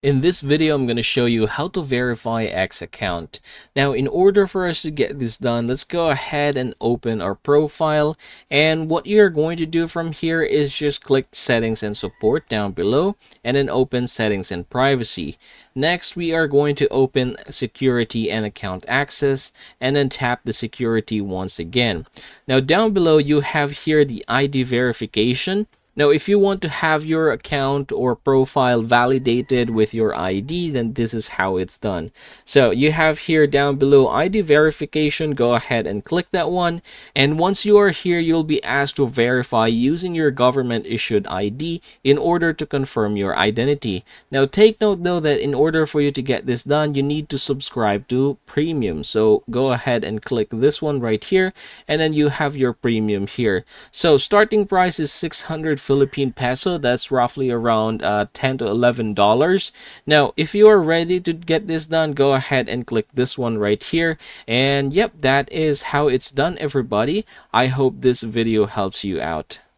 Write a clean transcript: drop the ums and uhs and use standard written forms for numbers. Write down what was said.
In this video, I'm going to show you how to verify X account. Now, in order for us to get this done, let's go ahead and open our profile. And what you're going to do from here is just click Settings and Support down below, and then open Settings and Privacy. Next, we are going to open Security and Account Access, and then tap the Security once again. Now, down below, you have here the ID verification. Now, if you want to have your account or profile validated with your ID, then this is how it's done. So you have here down below ID verification. Go ahead and click that one. And once you are here, you'll be asked to verify using your government issued ID in order to confirm your identity. Now, take note though that in order for you to get this done, you need to subscribe to Premium. So go ahead and click this one right here, and then you have your Premium here. So starting price is 600 Philippine peso. That's roughly around $10 to $11. Now, if you are ready to get this done, go ahead and click this one right here. And yep, that is how it's done, everybody. I hope this video helps you out.